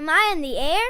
Am I in the air?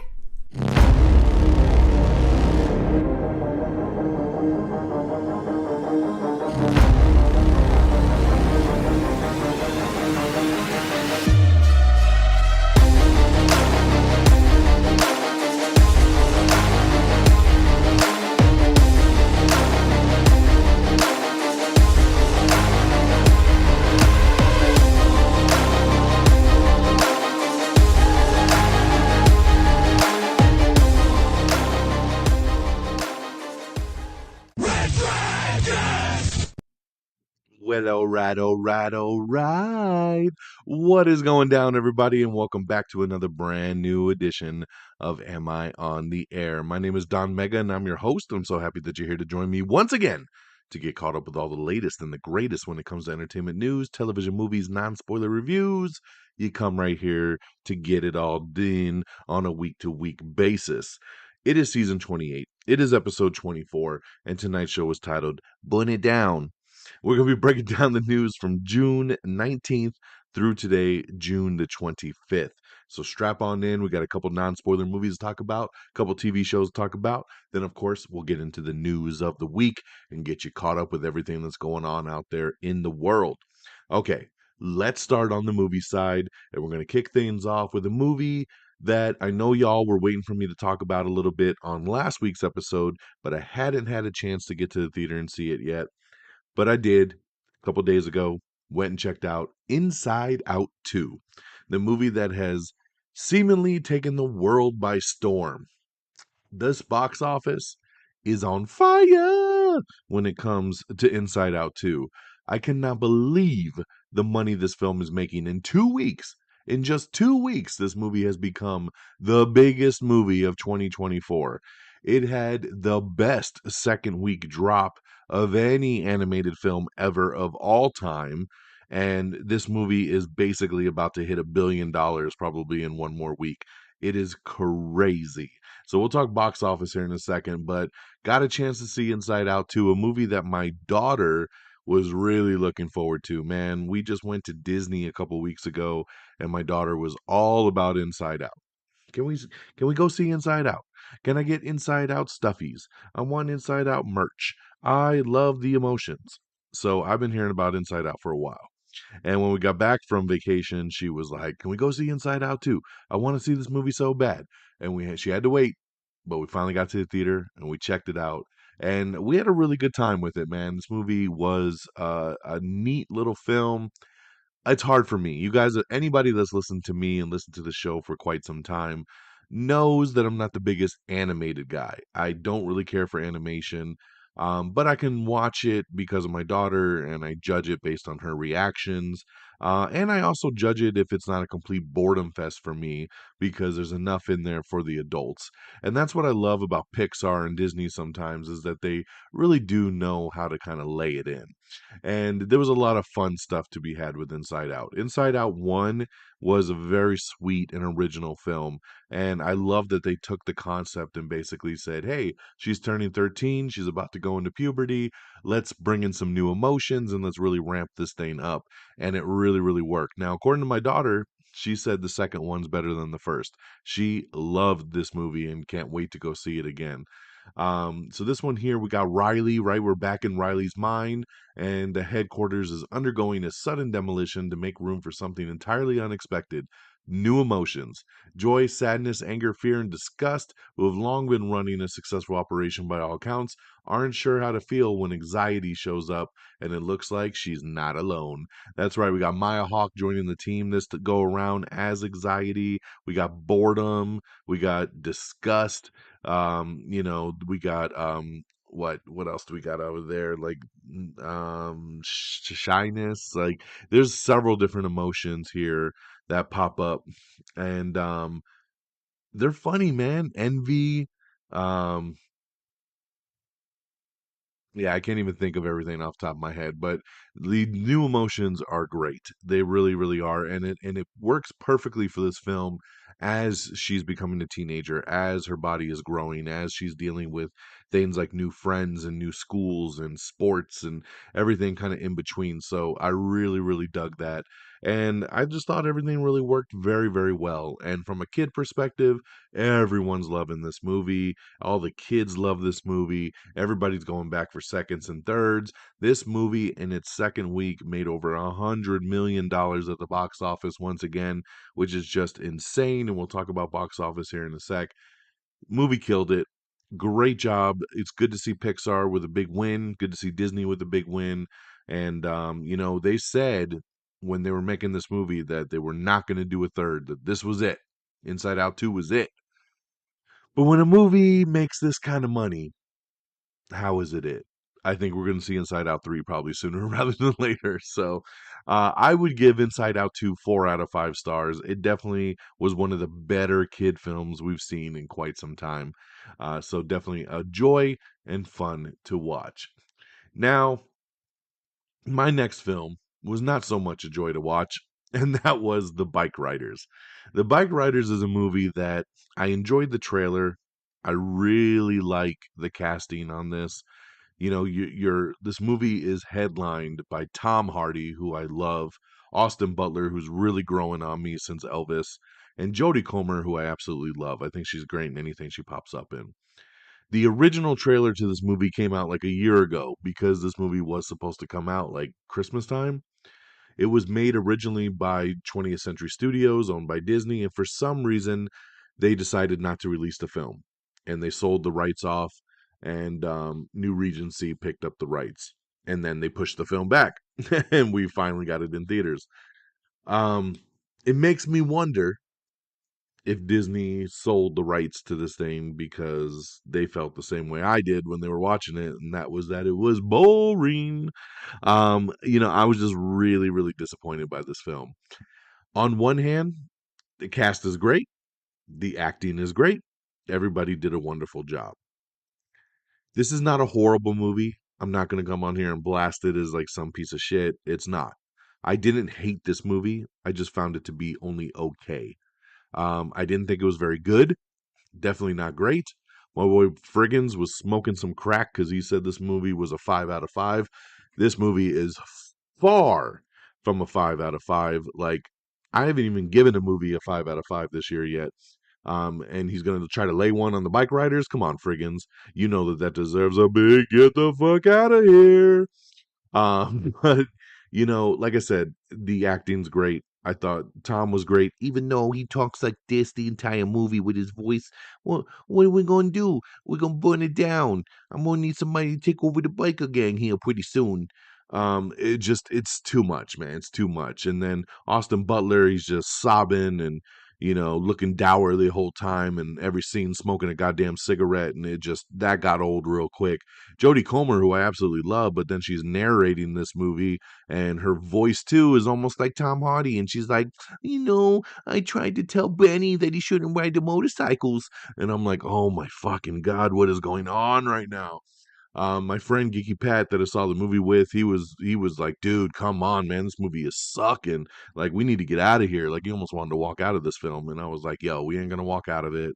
Well, all right. What is going down, everybody, and welcome back to another brand new edition of Am I on the Air? My name is Don Mega, and I'm your host. I'm so happy that you're here to join me once again to get caught up with all the latest and the greatest when it comes to entertainment news, television, movies, non-spoiler reviews. You come right here to get it all done on a week-to-week basis. It is season 28. It is episode 24, and tonight's show is titled Bun It Down. We're going to be breaking down the news from June 19th through today, June the 25th. So strap on in. We got a couple non-spoiler movies to talk about, a couple TV shows to talk about. Then, of course, we'll get into the news of the week and get you caught up with everything that's going on out there in the world. Okay, let's start on the movie side, and we're going to kick things off with a movie that I know y'all were waiting for me to talk about a little bit on last week's episode, but I hadn't had a chance to get to the theater and see it yet. But I did a couple days ago, went and checked out Inside Out 2, the movie that has seemingly taken the world by storm. This box office is on fire when it comes to Inside Out 2. I cannot believe the money this film is making in 2 weeks. In just 2 weeks, this movie has become the biggest movie of 2024. It had the best second week drop of any animated film ever of all time. And this movie is basically about to hit $1 billion probably in one more week. It is crazy. So we'll talk box office here in a second, but got a chance to see Inside Out 2, a movie that my daughter was really looking forward to. Man, we just went to Disney a couple weeks ago and my daughter was all about Inside Out. Can we can we go see Inside Out? Can I get Inside Out stuffies? I want Inside Out merch. I love the emotions. So I've been hearing about Inside Out for a while. And when we got back from vacation, she was like, "Can we go see Inside Out too? I want to see this movie so bad." And she had to wait, but we finally got to the theater and we checked it out. And we had a really good time with it, man. This movie was a neat little film. It's hard for me. You guys, anybody that's listened to me and listened to the show for quite some time knows that I'm not the biggest animated guy. I don't really care for animation, but I can watch it because of my daughter and I judge it based on her reactions. And I also judge it if it's not a complete boredom fest for me because there's enough in there for the adults. And that's what I love about Pixar and Disney sometimes is that they really do know how to kind of lay it in. And there was a lot of fun stuff to be had with Inside Out. Inside Out 1 was a very sweet and original film. And I love that they took the concept and basically said, hey, she's turning 13, she's about to go into puberty. Let's bring in some new emotions and let's really ramp this thing up. And it really, really worked. Now, according to my daughter, she said the second one's better than the first. She loved this movie and can't wait to go see it again. So this one here, we got Riley, right? We're back in Riley's mind, and the headquarters is undergoing a sudden demolition to make room for something entirely unexpected. New emotions. Joy, sadness, anger, fear, and disgust, who have long been running a successful operation by all accounts, aren't sure how to feel when anxiety shows up, and it looks like she's not alone. That's right, we got Maya Hawke joining the team this to go around as anxiety. We got boredom, we got disgust, we got what else do we got over there? Like shyness. Like there's several different emotions here that pop up, and they're funny, man. Envy, um yeah, I can't even think of everything off the top of my head, but the new emotions are great. They really, really are, and it works perfectly for this film as she's becoming a teenager, as her body is growing, as she's dealing with things like new friends and new schools and sports and everything kind of in between. So I really, really dug that. And I just thought everything really worked very, very well. And from a kid perspective, everyone's loving this movie. All the kids love this movie. Everybody's going back for seconds and thirds. This movie in its second week made over $100 million at the box office once again, which is just insane. And we'll talk about box office here in a sec. Movie killed it. Great job. It's good to see Pixar with a big win. Good to see Disney with a big win. And they said when they were making this movie that they were not going to do a third, that this was it. Inside Out 2 was it. But when a movie makes this kind of money, how is it it? I think we're going to see Inside Out 3 probably sooner rather than later. So I would give Inside Out 2 4 out of 5 stars. It definitely was one of the better kid films we've seen in quite some time. So definitely a joy and fun to watch. Now, my next film was not so much a joy to watch, and that was The Bikeriders. The Bikeriders is a movie that I enjoyed the trailer. I really like the casting on this. This movie is headlined by Tom Hardy, who I love, Austin Butler, who's really growing on me since Elvis, and Jodie Comer, who I absolutely love. I think she's great in anything she pops up in. The original trailer to this movie came out like a year ago because this movie was supposed to come out like Christmas time. It was made originally by 20th Century Studios, owned by Disney, and for some reason, they decided not to release the film, and they sold the rights off, and New Regency picked up the rights, and then they pushed the film back, and we finally got it in theaters. Um, it makes me wonder if Disney sold the rights to this thing because they felt the same way I did when they were watching it, and that was that it was boring. I was just really, really disappointed by this film. On one hand, the cast is great, the acting is great, everybody did a wonderful job. This is not a horrible movie. I'm not going to come on here and blast it as like some piece of shit. It's not. I didn't hate this movie. I just found it to be only okay. I didn't think it was very good. Definitely not great. My boy Friggins was smoking some crack because he said this movie was a 5 out of 5. This movie is far from a 5 out of 5. Like, I haven't even given a movie a 5 out of 5 this year yet. And he's going to try to lay one on the Bikeriders. Come on, Friggins. You know that deserves a big get the fuck out of here. But like I said, the acting's great. I thought Tom was great, even though he talks like this the entire movie with his voice. What are we gonna do? We're gonna burn it down. I'm gonna need somebody to take over the biker gang here pretty soon. It's too much, man. It's too much. And then Austin Butler, he's just sobbing and looking dour the whole time, and every scene smoking a goddamn cigarette, and that got old real quick. Jodie Comer, who I absolutely love, but then she's narrating this movie, and her voice too is almost like Tom Hardy, and she's like, I tried to tell Benny that he shouldn't ride the motorcycles, and I'm like, oh my fucking god, what is going on right now? My friend Geeky Pat that I saw the movie with, he was like, dude, come on, man, this movie is sucking. Like, we need to get out of here. Like, he almost wanted to walk out of this film, and I was like, yo, we ain't gonna walk out of it.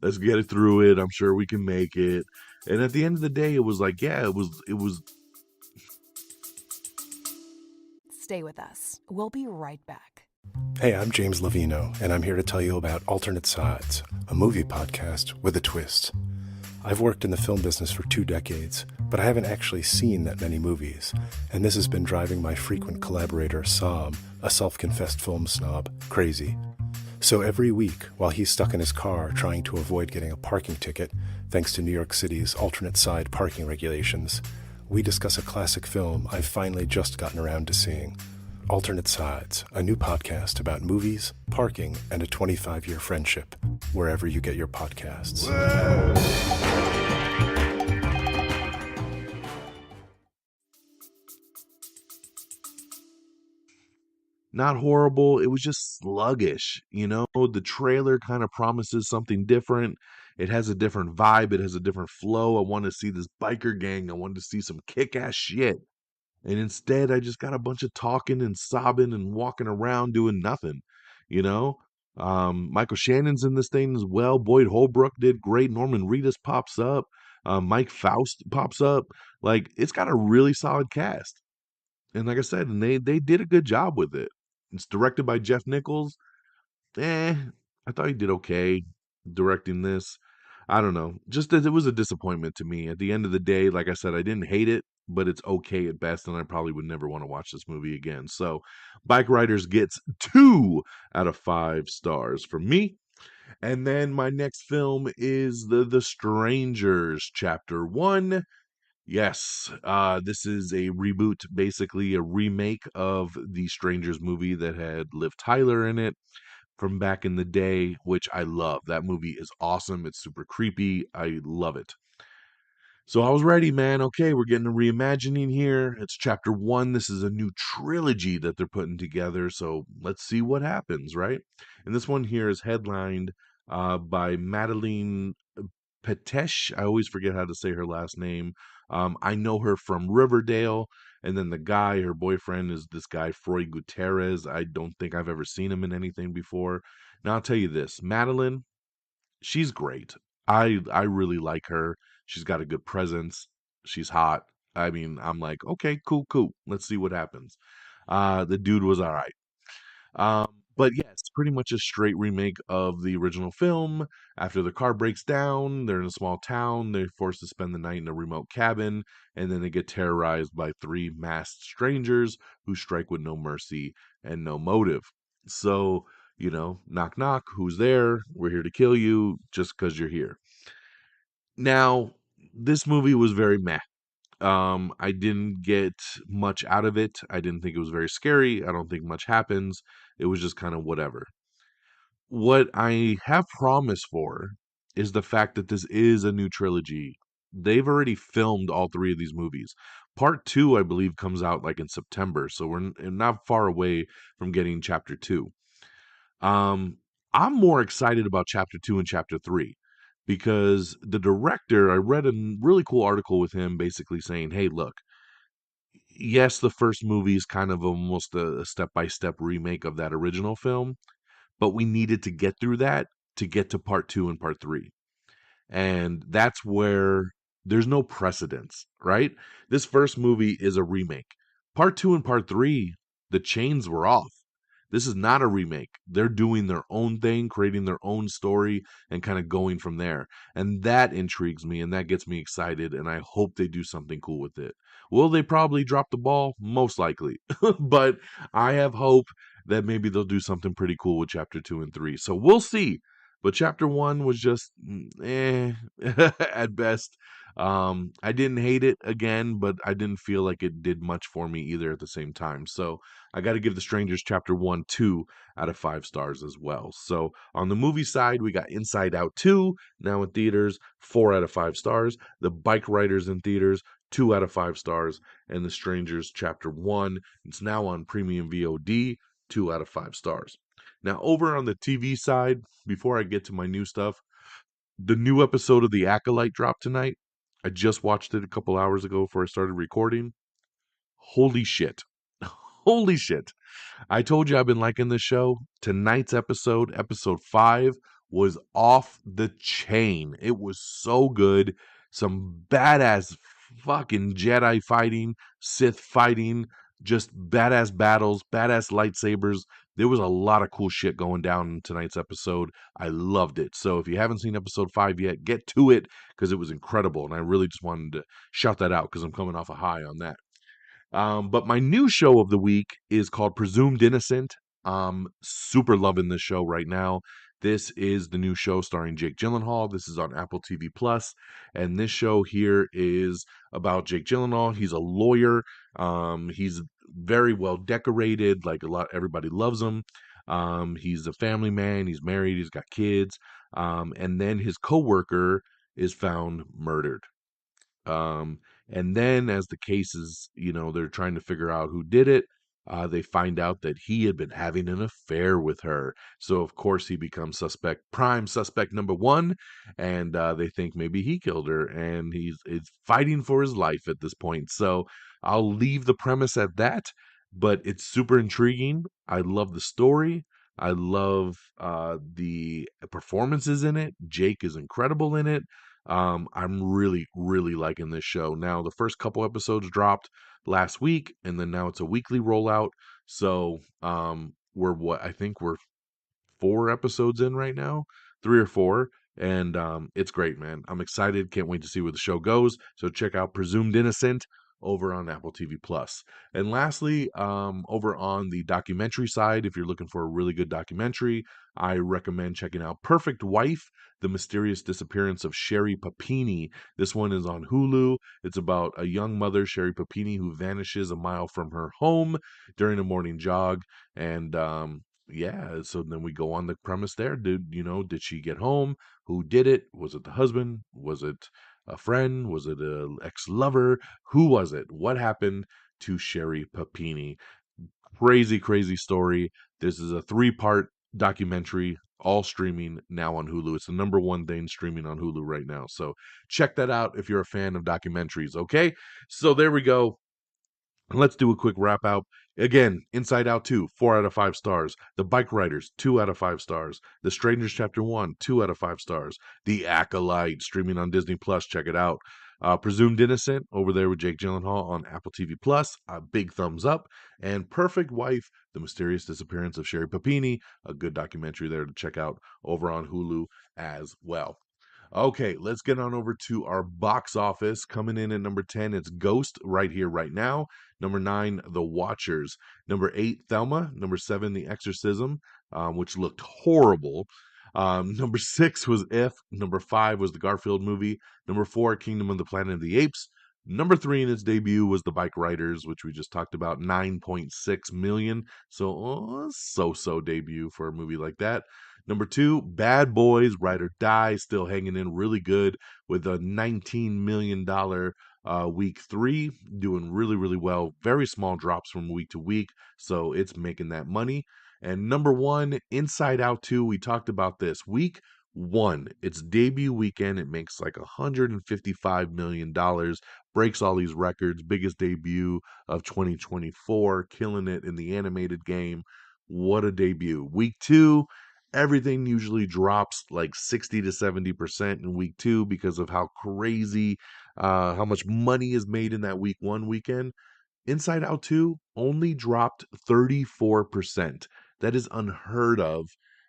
Let's get it through it. I'm sure we can make it. And at the end of the day, it was like, yeah, it was. Stay with us. We'll be right back. Hey, I'm James Lovino, and I'm here to tell you about Alternate Sides, a movie podcast with a twist. I've worked in the film business for 2 decades, but I haven't actually seen that many movies, and this has been driving my frequent collaborator, Sam, a self-confessed film snob, crazy. So every week, while he's stuck in his car trying to avoid getting a parking ticket, thanks to New York City's alternate side parking regulations, we discuss a classic film I've finally just gotten around to seeing. Alternate Sides, a new podcast about movies, parking, and a 25-year friendship, wherever you get your podcasts. Not horrible. It was just sluggish. The trailer kind of promises something different. It has a different vibe. It has a different flow. I want to see this biker gang. I wanted to see some kick-ass shit. And instead, I just got a bunch of talking and sobbing and walking around doing nothing. You know, Michael Shannon's in this thing as well. Boyd Holbrook did great. Norman Reedus pops up. Mike Faust pops up. Like, it's got a really solid cast. And like I said, and they did a good job with it. It's directed by Jeff Nichols. Eh, I thought he did okay directing this. I don't know. Just that it was a disappointment to me. At the end of the day, like I said, I didn't hate it, but it's okay at best, and I probably would never want to watch this movie again. So, Bike Riders gets 2 out of 5 stars from me. And then my next film is the Strangers Chapter 1. Yes, this is a reboot, basically a remake of the Strangers movie that had Liv Tyler in it from back in the day, which I love. That movie is awesome. It's super creepy. I love it. So I was ready, man. Okay, we're getting a reimagining here. It's chapter 1. This is a new trilogy that they're putting together. So let's see what happens, right? And this one here is headlined by Madeline Patesh. I always forget how to say her last name. I know her from Riverdale. And then the guy, her boyfriend, is this guy, Freud Gutierrez. I don't think I've ever seen him in anything before. Now, I'll tell you this, Madeline, she's great. I really like her. She's got a good presence. She's hot. I mean, I'm like, okay, cool, cool. Let's see what happens. The dude was all right. But yeah, it's pretty much a straight remake of the original film. After the car breaks down, they're in a small town. They're forced to spend the night in a remote cabin, and then they get terrorized by 3 masked strangers who strike with no mercy and no motive. So, knock, knock, who's there? We're here to kill you just because you're here. Now, this movie was very meh. I didn't get much out of it. I didn't think it was very scary. I don't think much happens. It was just kind of whatever. What I have promise for is the fact that this is a new trilogy. They've already filmed all 3 of these movies. Part 2, I believe, comes out like in September, so we're not far away from getting chapter 2. Um, I'm more excited about chapter 2 and chapter 3 because the director, I read a really cool article with him basically saying, hey, look, yes, the first movie is kind of almost a step by step remake of that original film, but we needed to get through that to get to part 2 and part 3. And that's where there's no precedence, right? This first movie is a remake. Part 2 and part 3, the chains were off. This is not a remake. They're doing their own thing, creating their own story, and kind of going from there. And that intrigues me and that gets me excited. And I hope they do something cool with it. Will they probably drop the ball? Most likely. But I have hope that maybe they'll do something pretty cool with chapter 2 and 3. So we'll see. But chapter 1 was just at best. I didn't hate it again, but I didn't feel like it did much for me either at the same time. So I got to give The Strangers chapter 1 2 out of 5 stars as well. So on the movie side, we got Inside Out 2 now in theaters, 4 out of 5 stars. The Bike Riders in theaters, 2 out of 5 stars, and The Strangers chapter 1. It's now on premium VOD, 2 out of 5 stars. Now, over on the TV side, before I get to my new stuff, the new episode of The Acolyte dropped tonight. I just watched it a couple hours ago before I started recording. Holy shit. Holy shit. I told you I've been liking this show. Tonight's episode 5, was off the chain. It was so good. Some badass fucking Jedi fighting, Sith fighting, just badass battles, badass lightsabers. There was a lot of cool shit going down in tonight's episode. I loved it. So if you haven't seen episode 5 yet, get to it because it was incredible. And I really just wanted to shout that out because I'm coming off a high on that. But my new show of the week is called Presumed Innocent. Super loving this show right now. This is the new show starring Jake Gyllenhaal. This is on Apple TV Plus, and this show here is about Jake Gyllenhaal. He's a lawyer. He's very well decorated. Like everybody loves him. He's a family man. He's married. He's got kids. And then his coworker is found murdered. Um, and then as the cases, they're trying to figure out who did it. They find out that he had been having an affair with her. So of course he becomes prime suspect number 1, and they think maybe he killed her, and he's fighting for his life at this point. So I'll leave the premise at that, but it's super intriguing. I love the story. I love the performances in it. Jake is incredible in it. I'm really, really liking this show. Now, the first couple episodes dropped last week, and then now it's a weekly rollout. So, I think we're 4 episodes in right now, 3 or 4, and it's great, man. I'm excited. Can't wait to see where the show goes. So check out Presumed Innocent over on Apple TV Plus. And lastly, over on the documentary side, if you're looking for a really good documentary, I recommend checking out Perfect Wife: The Mysterious Disappearance of Sherry Papini. This one is on Hulu. It's about a young mother, Sherry Papini, who vanishes a mile from her home during a morning jog. And yeah, so then we go on the premise there. Did she get home? Who did it? Was it the husband? Was it a friend? Was it a ex-lover? Who was it? What happened to Sherry Papini? Crazy, crazy story. This is a 3-part documentary, all streaming now on Hulu. It's the number one thing streaming on Hulu right now. So check that out if you're a fan of documentaries, okay? So there we go. Let's do a quick wrap out. Again, Inside Out 2, 4 out of 5 stars. The Bikeriders, 2 out of 5 stars. The Strangers Chapter 1, 2 out of 5 stars. The Acolyte, streaming on Disney Plus. Check it out. Presumed Innocent, over there with Jake Gyllenhaal on Apple TV Plus. A big thumbs up. And Perfect Wife: The Mysterious Disappearance of Sherry Papini. A good documentary there to check out over on Hulu as well. Okay, let's get on over to our box office. Coming in at number 10, it's Ghost, right here, right now. Number 9, The Watchers. Number 8, Thelma. Number 7, The Exorcism, which looked horrible. Number 6 was If. Number 5 was the Garfield movie. Number 4, Kingdom of the Planet of the Apes. Number 3 in its debut was the Bikeriders, which we just talked about, 9.6 million. So, so debut for a movie like that. Number 2, Bad Boys, Ride or Die, still hanging in really good with a $19 million week 3, doing really, really well. Very small drops from week to week, so it's making that money. And number 1, Inside Out 2, we talked about this. Week 1, its debut weekend, it makes like $155 million, breaks all these records, biggest debut of 2024, killing it in the animated game. What a debut. Week 2, everything usually drops like 60 to 70% in week 2 because of how crazy, how much money is made in that week 1 weekend. Inside Out 2 only dropped 34%. That is unheard of.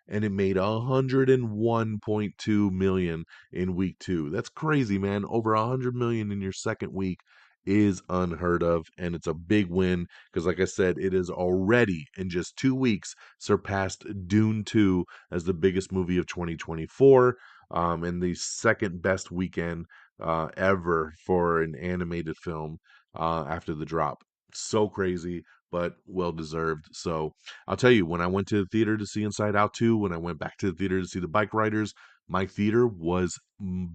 And it made 101.2 million in week 2. That's crazy, man. Over 100 million in your second week is unheard of. And it's a big win because, like I said, it is already in just 2 weeks surpassed Dune 2 as the biggest movie of 2024, and the second best weekend ever for an animated film after the drop. So crazy, but well deserved. So I'll tell you, when I went to the theater to see Inside Out 2, when I went back to the theater to see the Bikeriders, my theater was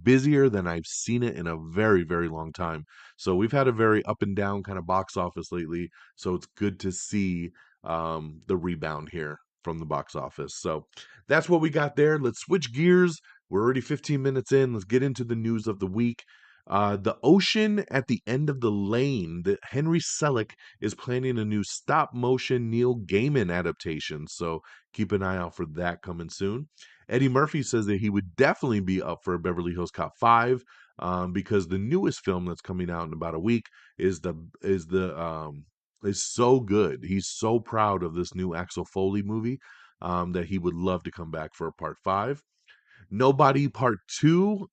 busier than I've seen it in a very, very long time. So we've had a very up and down kind of box office lately. So it's good to see the rebound here from the box office. So that's what we got there. Let's switch gears. We're already 15 minutes in. Let's get into the news of the week. The Ocean at the End of the Lane, that Henry Selick is planning a new stop motion Neil Gaiman adaptation. So keep an eye out for that coming soon. Eddie Murphy says that he would definitely be up for a Beverly Hills Cop 5, because the newest film that's coming out in about a week is so good. He's so proud of this new Axel Foley movie, that he would love to come back for a part 5. Nobody Part 2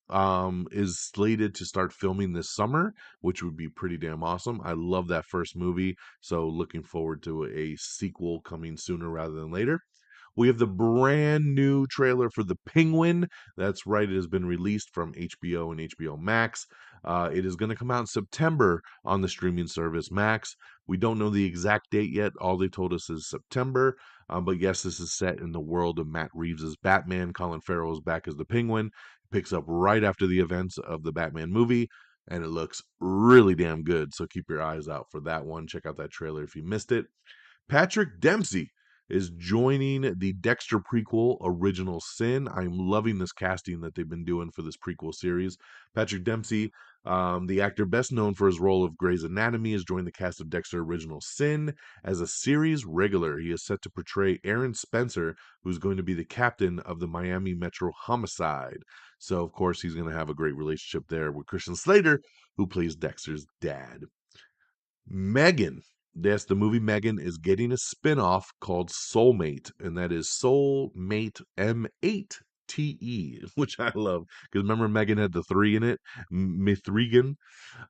is slated to start filming this summer, which would be pretty damn awesome. I love that first movie, so looking forward to a sequel coming sooner rather than later. We have the brand new trailer for The Penguin. That's right, it has been released from HBO and HBO Max. It is going to come out in September on the streaming service Max. We don't know the exact date yet. All they told us is September. But yes, this is set in the world of Matt Reeves' Batman. Colin Farrell is back as the Penguin. It picks up right after the events of the Batman movie, and it looks really damn good. So keep your eyes out for that one. Check out that trailer if you missed it. Patrick Dempsey is joining the Dexter prequel, Original Sin. I'm loving this casting that they've been doing for this prequel series. Patrick Dempsey The actor best known for his role of Grey's Anatomy has joined the cast of Dexter Original Sin as a series regular. He is set to portray Aaron Spencer, who's going to be the captain of the Miami Metro Homicide. So, of course, he's going to have a great relationship there with Christian Slater, who plays Dexter's dad. Megan. Yes, the movie Megan is getting a spin-off called Soulmate, and that is Soulmate M8TE, which I love because remember Megan had the 3 in it, Mithrigan.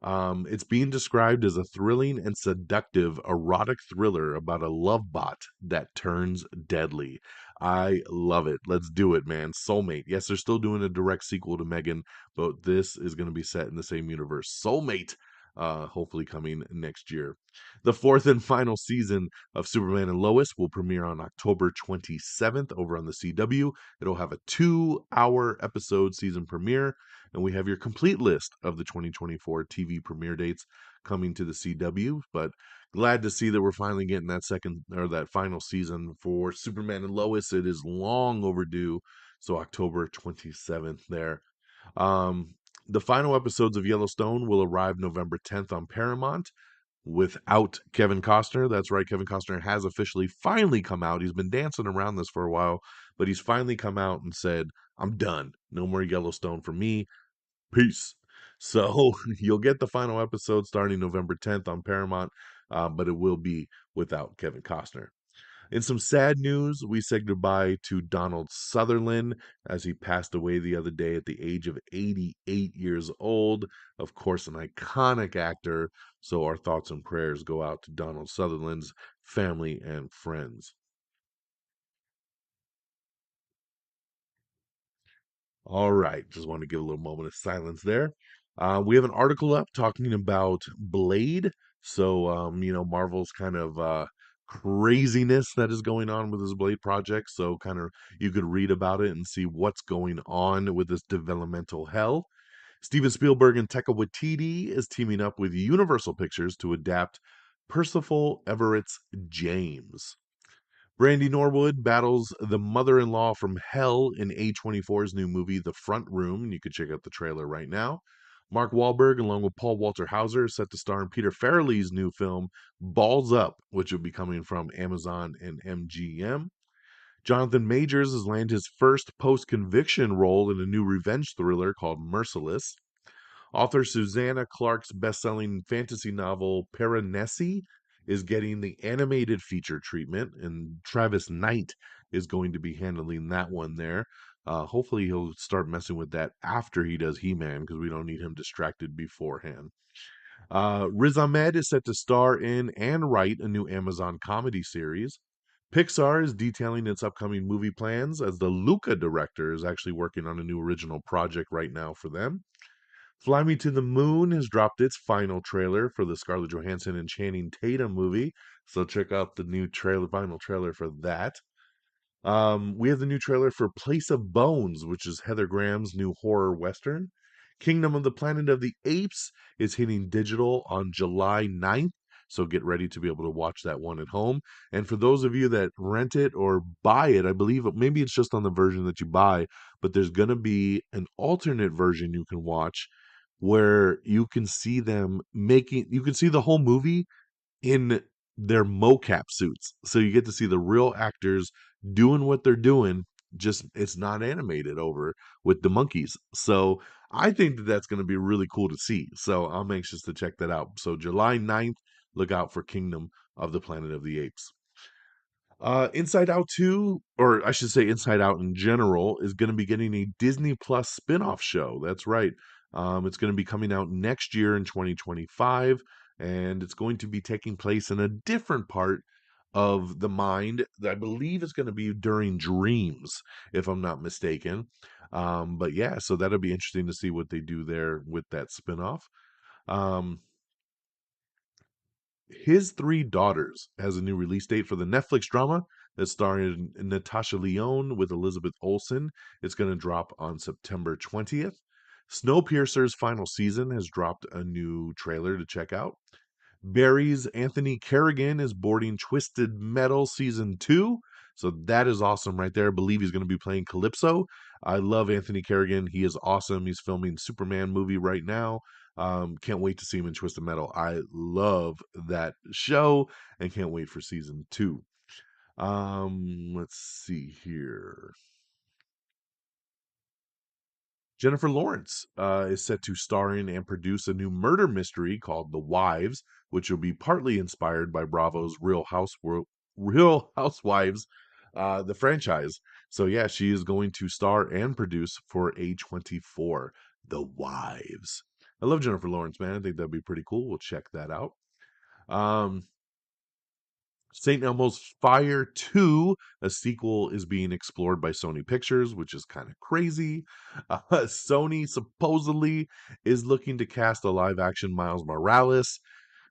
It's being described as a thrilling and seductive erotic thriller about a love bot that turns deadly. I love it. Let's do it, man. Soulmate. Yes, they're still doing a direct sequel to Megan, but this is going to be set in the same universe. Soulmate. Hopefully coming next year. The fourth and final season of Superman and Lois will premiere on October 27th over on the CW. It'll have a 2-hour episode season premiere, and we have your complete list of the 2024 TV premiere dates coming to the CW. But glad to see that we're finally getting that second or that final season for Superman and Lois. It is long overdue, so October 27th there. Um, the final episodes of Yellowstone will arrive November 10th on Paramount without Kevin Costner. That's right, Kevin Costner has officially finally come out. He's been dancing around this for a while, but he's finally come out and said, I'm done. No more Yellowstone for me. Peace. So you'll get the final episode starting November 10th on Paramount, but it will be without Kevin Costner. In some sad news, we said goodbye to Donald Sutherland as he passed away the other day at the age of 88 years old. Of course, an iconic actor. So our thoughts and prayers go out to Donald Sutherland's family and friends. All right, just want to give a little moment of silence there. We have an article up talking about Blade. So, Marvel's kind of craziness that is going on with this Blade project. So, kind of you could read about it and see what's going on with this developmental hell. Steven Spielberg and Taika Waititi is teaming up with Universal Pictures to adapt Percival Everett's James. Brandy Norwood battles the mother-in-law from hell in A24's new movie, The Front Room. And you can check out the trailer right now. Mark Wahlberg, along with Paul Walter Hauser, is set to star in Peter Farrelly's new film, Balls Up, which will be coming from Amazon and MGM. Jonathan Majors has landed his first post-conviction role in a new revenge thriller called Merciless. Author Susanna Clark's best-selling fantasy novel Piranesi is getting the animated feature treatment, and Travis Knight is going to be handling that one there. Hopefully, he'll start messing with that after he does He-Man because we don't need him distracted beforehand. Riz Ahmed is set to star in and write a new Amazon comedy series. Pixar is detailing its upcoming movie plans as the Luca director is actually working on a new original project right now for them. Fly Me to the Moon has dropped its final trailer for the Scarlett Johansson and Channing Tatum movie, so check out the new final trailer for that. We have the new trailer for Place of Bones, which is Heather Graham's new horror western. Kingdom of the Planet of the Apes is hitting digital on July 9th, so get ready to be able to watch that one at home. And for those of you that rent it or buy it, I believe maybe it's just on the version that you buy, but there's going to be an alternate version you can watch where you can see you can see the whole movie in their mocap suits. So you get to see the real actors doing what they're doing, just it's not animated over with the monkeys. So I think that that's going to be really cool to see. So I'm anxious to check that out. So July 9th, look out for Kingdom of the Planet of the Apes. Inside Out 2, or I should say Inside Out in general, is going to be getting a Disney Plus spin-off show. That's right. It's going to be coming out next year in 2025, and it's going to be taking place in a different part of the mind. I believe it's going to be during dreams, if I'm not mistaken. But yeah, so that'll be interesting to see what they do there with that spin-off. Um, His Three Daughters has a new release date for the Netflix drama that's starring Natasha Lyonne with Elizabeth Olsen. It's going to drop on September 20th. Snowpiercer's final season has dropped a new trailer to check out. Barry's Anthony Kerrigan is boarding Twisted Metal Season 2. So that is awesome right there. I believe he's going to be playing Calypso. I love Anthony Kerrigan. He is awesome. He's filming Superman movie right now. Can't wait to see him in Twisted Metal. I love that show and can't wait for season 2. Let's see here. Jennifer Lawrence is set to star in and produce a new murder mystery called The Wives, which will be partly inspired by Bravo's Real Housewives, the franchise. So yeah, she is going to star and produce for A24, The Wives. I love Jennifer Lawrence, man. I think that'd be pretty cool. We'll check that out. Um, St. Elmo's Fire 2, a sequel, is being explored by Sony Pictures, which is kind of crazy. Sony supposedly is looking to cast a live action Miles Morales.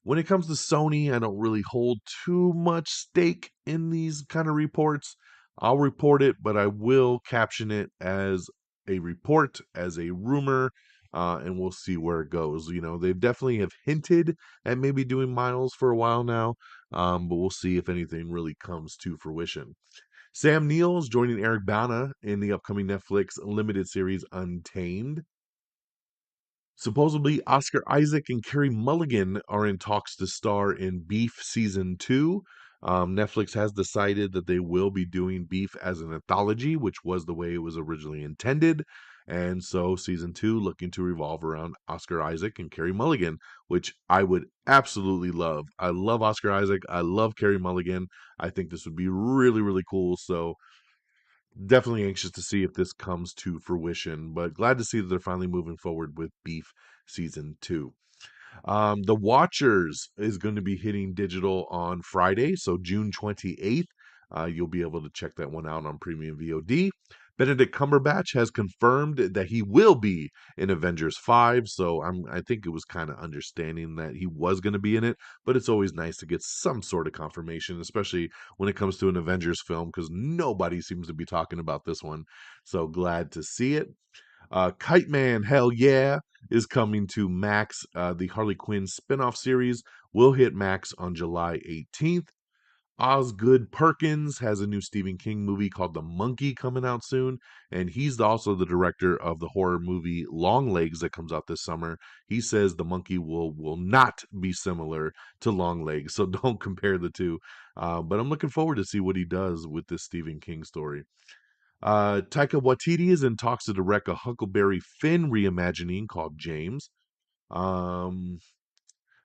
When it comes to Sony, I don't really hold too much stake in these kind of reports. I'll report it, but I will caption it as a report, as a rumor, and we'll see where it goes. You know, they definitely have hinted at maybe doing Miles for a while now, but we'll see if anything really comes to fruition. Sam Neill is joining Eric Bana in the upcoming Netflix limited series Untamed. Supposedly, Oscar Isaac and Carey Mulligan are in talks to star in Beef Season 2. Netflix has decided that they will be doing Beef as an anthology, which was the way it was originally intended. And so, Season 2 looking to revolve around Oscar Isaac and Carey Mulligan, which I would absolutely love. I love Oscar Isaac. I love Carey Mulligan. I think this would be really, really cool. So, definitely anxious to see if this comes to fruition, but glad to see that they're finally moving forward with Beef Season 2. The Watchers is going to be hitting digital on Friday, so June 28th. You'll be able to check that one out on Premium VOD. Benedict Cumberbatch has confirmed that he will be in Avengers 5, so I think it was kind of understanding that he was going to be in it, but it's always nice to get some sort of confirmation, especially when it comes to an Avengers film, because nobody seems to be talking about this one. So glad to see it. Kite Man, hell yeah, is coming to Max. The Harley Quinn spinoff series will hit Max on July 18th. Osgood Perkins has a new Stephen King movie called The Monkey coming out soon, and he's also the director of the horror movie Longlegs that comes out this summer. He says The Monkey will not be similar to Longlegs, so don't compare the two. But I'm looking forward to see what he does with this Stephen King story. Taika Waititi is in talks to direct a Huckleberry Finn reimagining called James. Um,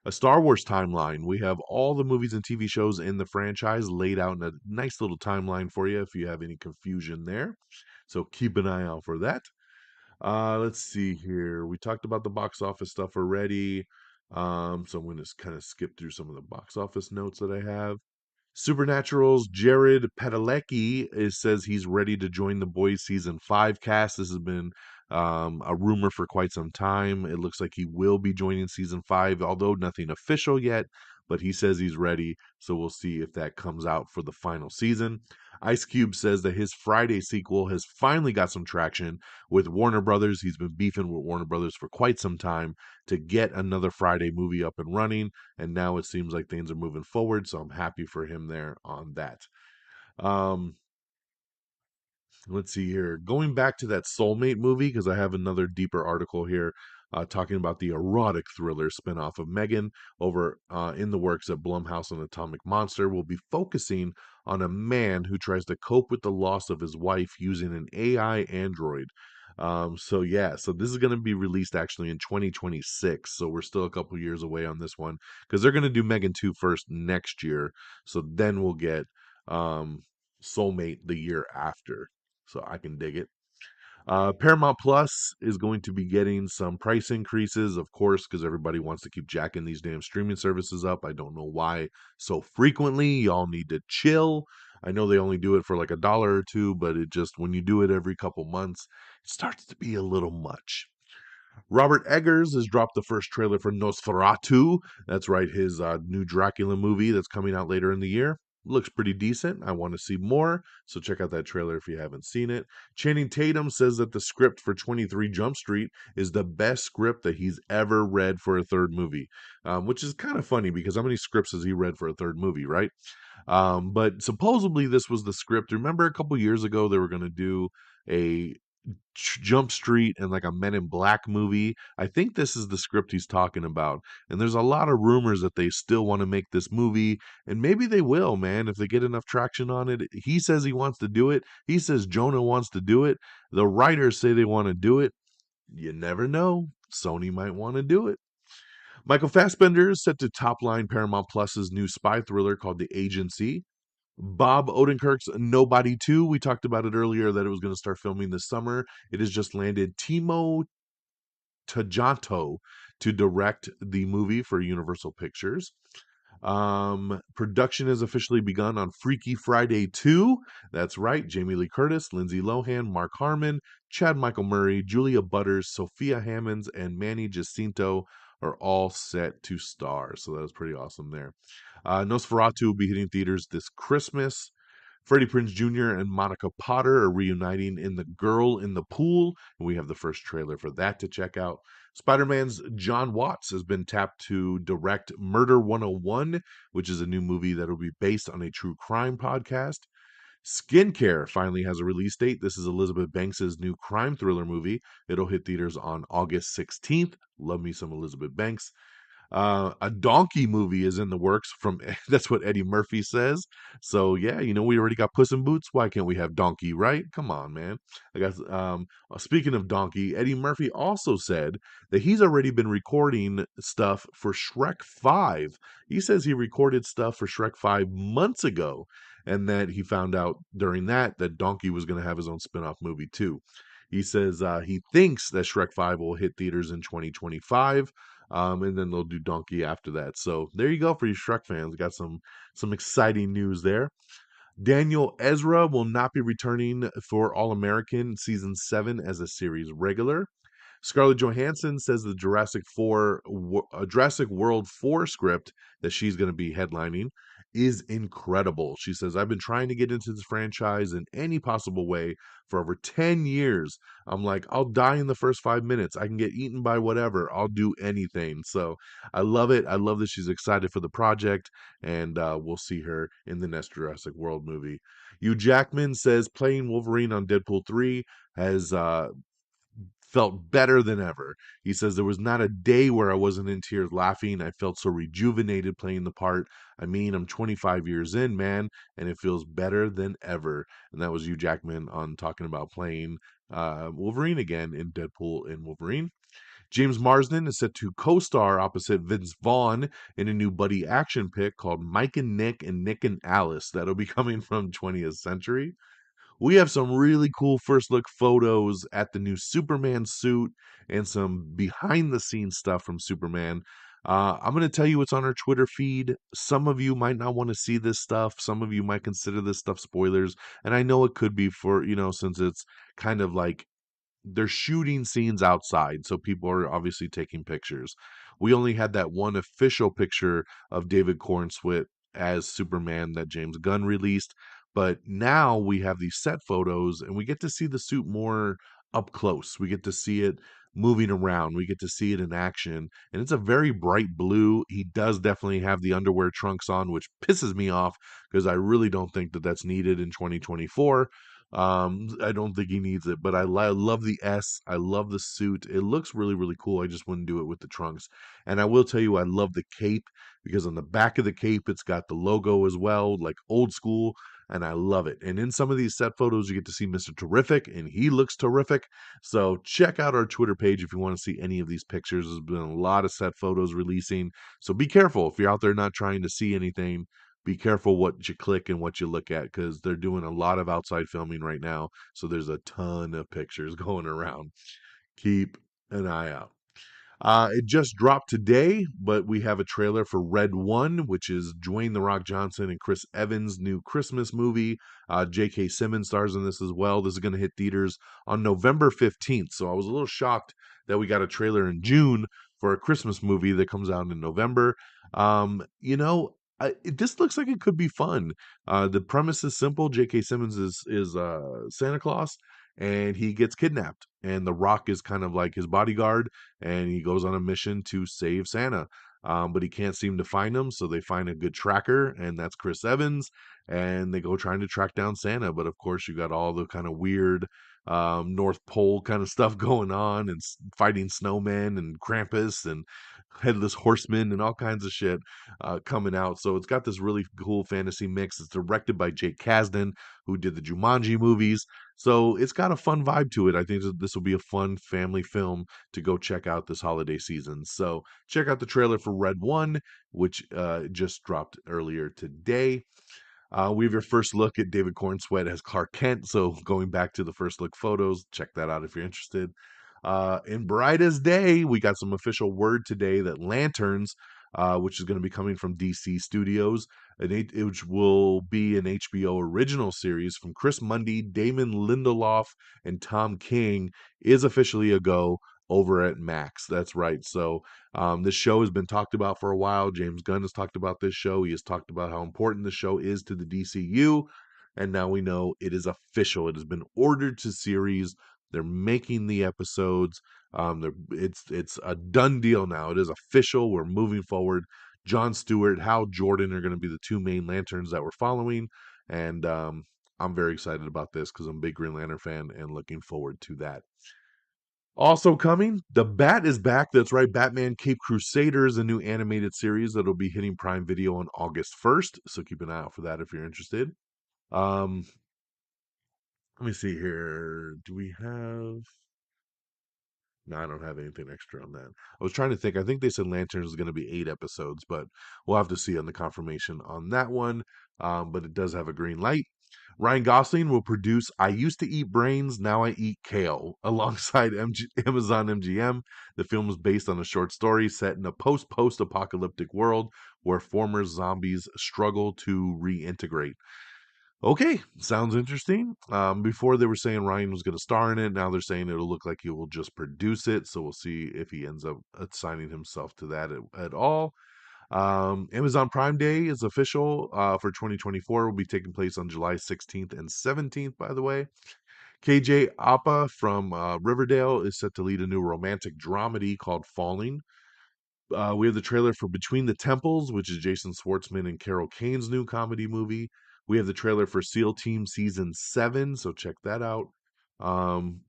a Star Wars timeline. We have all the movies and TV shows in the franchise laid out in a nice little timeline for you if you have any confusion there. So keep an eye out for that. Let's see here. We talked about the box office stuff already. So I'm going to kind of skip through some of the box office notes that I have. Supernatural's Jared Padalecki says he's ready to join the Boys season 5 cast. This has been a rumor for quite some time. It looks like he will be joining season 5, although nothing official yet. But he says he's ready, so we'll see if that comes out for the final season. Ice Cube says that his Friday sequel has finally got some traction with Warner Brothers. He's been beefing with Warner Brothers for quite some time to get another Friday movie up and running, and now it seems like things are moving forward, so I'm happy for him there on that. Um, let's see here. Going back to that Soulmate movie, because I have another deeper article here talking about the erotic thriller spinoff of Megan over in the works at Blumhouse and Atomic Monster. Will be focusing on a man who tries to cope with the loss of his wife using an AI android. So this is going to be released actually in 2026. So we're still a couple years away on this one because they're going to do Megan 2 first next year. So then we'll get Soulmate the year after. So I can dig it. Paramount Plus is going to be getting some price increases, of course, because everybody wants to keep jacking these damn streaming services up. I don't know why so frequently. Y'all need to chill. I know they only do it for like $1 or $2, but it just, when you do it every couple months, it starts to be a little much. Robert Eggers has dropped the first trailer for Nosferatu. That's right, his new Dracula movie that's coming out later in the year. Looks pretty decent. I want to see more, so check out that trailer if you haven't seen it. Channing Tatum says that the script for 23 Jump Street is the best script that he's ever read for a third movie, which is kind of funny because how many scripts has he read for a third movie, right? But supposedly this was the script. Remember a couple years ago they were going to do a Jump Street and like a Men in Black movie. I think this is the script he's talking about. And there's a lot of rumors that they still want to make this movie, and maybe they will, man, if they get enough traction on it. He says he wants to do it. He says Jonah wants to do it. The writers say they want to do it. You never know. Sony might want to do it. Michael Fassbender is set to topline Paramount Plus's new spy thriller called The Agency. Bob Odenkirk's Nobody 2, we talked about it earlier that it was going to start filming this summer. It has just landed Timo Tajanto to direct the movie for Universal Pictures. Production has officially begun on Freaky Friday 2. That's right. Jamie Lee Curtis, Lindsay Lohan, Mark Harmon, Chad Michael Murray, Julia Butters, Sophia Hammonds, and Manny Jacinto are all set to star. So that was pretty awesome there. Nosferatu will be hitting theaters this Christmas. Freddie Prinze Jr. and Monica Potter are reuniting in The Girl in the Pool, and we have the first trailer for that to check out. Spider-Man's John Watts has been tapped to direct Murder 101, which is a new movie that will be based on a true crime podcast. Skincare finally has a release date. This is Elizabeth Banks' new crime thriller movie. It'll hit theaters on August 16th. Love me some Elizabeth Banks. A donkey movie is in the works from that's what Eddie Murphy says. So yeah, we already got Puss in Boots. Why can't we have Donkey, right? Come on, man. I guess speaking of Donkey, Eddie Murphy also said that he's already been recording stuff for Shrek 5. He says he recorded stuff for Shrek 5 months ago, and that he found out during that Donkey was going to have his own spin-off movie too. He says he thinks that Shrek 5 will hit theaters in 2025. And then they'll do Donkey after that. So there you go for you Shrek fans. Got some exciting news there. Daniel Ezra will not be returning for All American season 7 as a series regular. Scarlett Johansson says the Jurassic World 4 script that she's going to be headlining is incredible. She says, I've been trying to get into this franchise in any possible way for over 10 years. I'm like, I'll die in the first 5 minutes. I can get eaten by whatever. I'll do anything. So I love it. I love that she's excited for the project, and we'll see her in the next Jurassic World movie. Hugh Jackman says playing Wolverine on Deadpool 3 has felt better than ever. He says there was not a day where I wasn't in tears laughing. I felt so rejuvenated playing the part. I mean, I'm 25 years in, man, and it feels better than ever. And that was Hugh Jackman on talking about playing Wolverine again in Deadpool and Wolverine. James Marsden is set to co-star opposite Vince Vaughn in a new buddy action pick called Mike and Nick and Alice that'll be coming from 20th Century. We have some really cool first look photos at the new Superman suit and some behind the scenes stuff from Superman. I'm going to tell you what's on our Twitter feed. Some of you might not want to see this stuff. Some of you might consider this stuff spoilers. And I know it could be for, since it's kind of like they're shooting scenes outside, so people are obviously taking pictures. We only had that one official picture of David Cornswit as Superman that James Gunn released, but now we have these set photos and we get to see the suit more up close. We get to see it moving around. We get to see it in action, and it's a very bright blue. He does definitely have the underwear trunks on, which pisses me off because I really don't think that that's needed in 2024. I don't think he needs it, but I love the S. I love the suit. It looks really, really cool. I just wouldn't do it with the trunks. And I will tell you, I love the cape because on the back of the cape, it's got the logo as well, like old school, and I love it. And in some of these set photos, you get to see Mr. Terrific, and he looks terrific. So check out our Twitter page if you want to see any of these pictures. There's been a lot of set photos releasing, so be careful if you're out there not trying to see anything. Be careful what you click and what you look at because they're doing a lot of outside filming right now. So there's a ton of pictures going around. Keep an eye out. It just dropped today, but we have a trailer for Red One, which is Dwayne The Rock Johnson and Chris Evans' new Christmas movie. J.K. Simmons stars in this as well. This is going to hit theaters on November 15th. So I was a little shocked that we got a trailer in June for a Christmas movie that comes out in November. This looks like it could be fun. The premise is simple. J.K. Simmons is Santa Claus, and he gets kidnapped, and The Rock is kind of like his bodyguard, and he goes on a mission to save Santa. But he can't seem to find him, so they find a good tracker, and that's Chris Evans, and they go trying to track down Santa. But of course, you got all the kind of weird North Pole kind of stuff going on, and fighting snowmen and Krampus and headless horsemen and all kinds of shit coming out. So it's got this really cool fantasy mix. It's directed by Jake Kasdan, who did the Jumanji movies. So it's got a fun vibe to it. I think that this will be a fun family film to go check out this holiday season. So check out the trailer for Red One, which just dropped earlier today. We have your first look at David Cornsweet as Clark Kent. So going back to the first look photos, check that out if you're interested. In Bright as Day, we got some official word today that Lanterns, which is going to be coming from DC Studios, which will be an HBO original series from Chris Mundy, Damon Lindelof, and Tom King, is officially a go over at Max. That's right. So this show has been talked about for a while. James Gunn has talked about this show. He has talked about how important the show is to the DCU. And now we know it is official. It has been ordered to series. They're making the episodes. It's a done deal now. It is official. We're moving forward. Jon Stewart, Hal Jordan are going to be the two main lanterns that we're following. And I'm very excited about this because I'm a big Green Lantern fan and looking forward to that. Also coming, The Bat is back. That's right, Batman Cape Crusaders, a new animated series that'll be hitting Prime Video on August 1st. So keep an eye out for that if you're interested. Um, Let me see here. Do we have... No, I don't have anything extra on that. I was trying to think. I think they said Lanterns is going to be 8 episodes, but we'll have to see on the confirmation on that one. But it does have a green light. Ryan Gosling will produce I Used to Eat Brains, Now I Eat Kale, alongside Amazon MGM. The film is based on a short story set in a post-apocalyptic world where former zombies struggle to reintegrate. Okay, sounds interesting. Before they were saying Ryan was going to star in it. Now they're saying it'll look like he will just produce it. So we'll see if he ends up assigning himself to that at all. Amazon Prime Day is official for 2024. Will be taking place on July 16th and 17th, by the way. KJ Appa from Riverdale is set to lead a new romantic dramedy called Falling. We have the trailer for Between the Temples, which is Jason Schwartzman and Carol Kane's new comedy movie. We have the trailer for SEAL Team Season 7, so check that out. Um,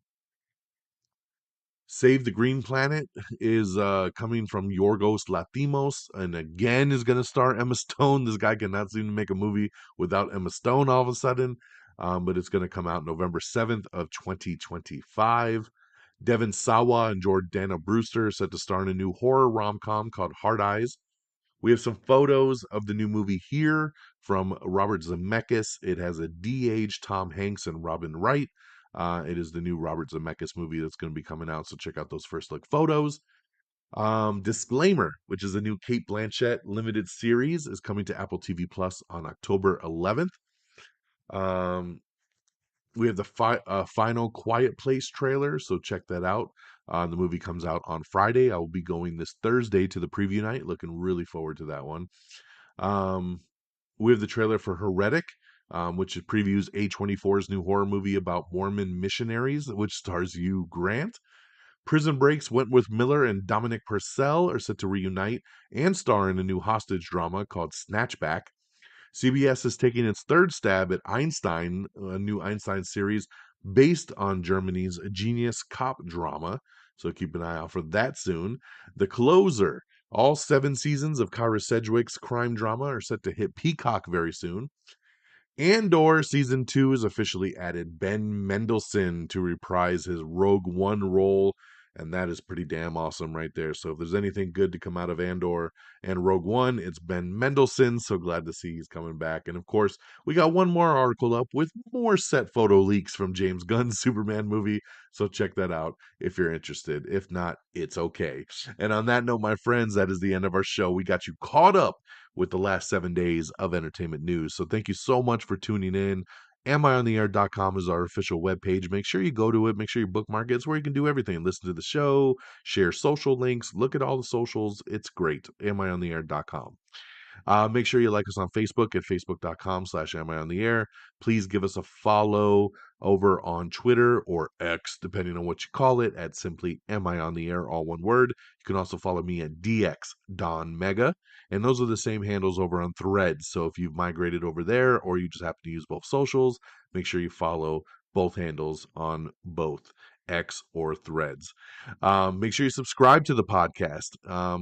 Save the Green Planet is coming from Yorgos Latimos, and again is going to star Emma Stone. This guy cannot seem to make a movie without Emma Stone all of a sudden, but it's going to come out November 7th of 2025. Devin Sawa and Jordana Brewster are set to star in a new horror rom-com called Hard Eyes. We have some photos of the new movie here from Robert Zemeckis. It has a de-aged Tom Hanks and Robin Wright. It is the new Robert Zemeckis movie that's going to be coming out, so check out those first look photos. Disclaimer, which is a new Kate Blanchett limited series, is coming to Apple TV Plus on October 11th. We have the final Quiet Place trailer, so check that out. The movie comes out on Friday. I will be going this Thursday to the preview night. Looking really forward to that one. We have the trailer for Heretic, which previews A24's new horror movie about Mormon missionaries, which stars Hugh Grant. Prison Break's Wentworth Miller and Dominic Purcell are set to reunite and star in a new hostage drama called Snatchback. CBS is taking its third stab at Einstein, a new Einstein series based on Germany's Genius cop drama. So keep an eye out for that soon. The Closer. All 7 seasons of Kara Sedgwick's crime drama are set to hit Peacock very soon. Andor Season 2 has officially added Ben Mendelsohn to reprise his Rogue One role, and that is pretty damn awesome right there. So if there's anything good to come out of Andor and Rogue One, it's Ben Mendelsohn. So glad to see he's coming back. And of course, we got one more article up with more set photo leaks from James Gunn's Superman movie. So check that out if you're interested. If not, it's okay. And on that note, my friends, that is the end of our show. We got you caught up with the last 7 days of entertainment news. So thank you so much for tuning in. AmIOnTheAir.com is our official webpage. Make sure you go to it. Make sure you bookmark it. It's where you can do everything. Listen to the show, share social links, look at all the socials. It's great. AmIOnTheAir.com. Make sure you like us on Facebook at facebook.com/amiontheair. Please give us a follow over on Twitter or X, depending on what you call it, at simply Am I on the Air, all one word. You can also follow me at DX Don Mega, and those are the same handles over on Threads. So if you've migrated over there or you just happen to use both socials, make sure you follow both handles on both X or Threads. Make sure you subscribe to the podcast.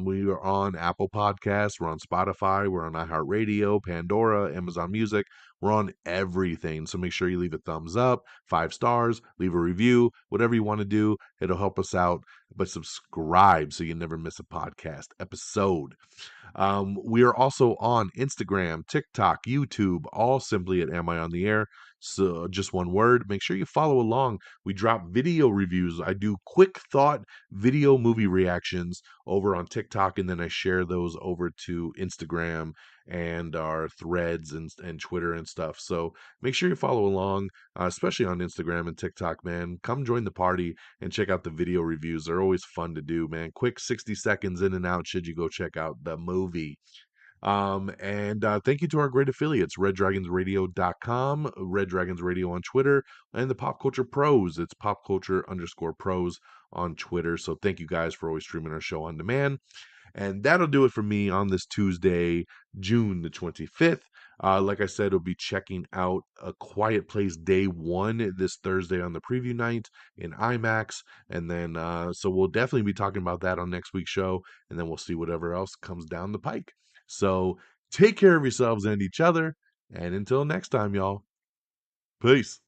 We are on Apple Podcasts, we're on Spotify, we're on iHeartRadio, Pandora, Amazon Music. We're on everything. So make sure you leave a thumbs up, 5 stars, leave a review, whatever you want to do. It'll help us out. But subscribe so you never miss a podcast episode. We are also on Instagram, TikTok, YouTube, all simply at Am I on the Air? So just one word. Make sure you follow along. We drop video reviews. I do quick thought video movie reactions over on TikTok, and then I share those over to Instagram and our threads and Twitter and stuff. So make sure you follow along, especially on Instagram and TikTok, man. Come join the party and check out the video reviews. They're always fun to do, man. Quick 60 seconds in and out should you go check out the movie. And thank you to our great affiliates, reddragonsradio.com, Red Dragons Radio on Twitter, and the Pop Culture Pros. It's popculture_pros on Twitter. So thank you guys for always streaming our show on demand. And that'll do it for me on this Tuesday, June the 25th. Like I said, we'll be checking out A Quiet Place Day 1 this Thursday on the preview night in IMAX. And then, so we'll definitely be talking about that on next week's show. And then we'll see whatever else comes down the pike. So take care of yourselves and each other. And until next time, y'all. Peace.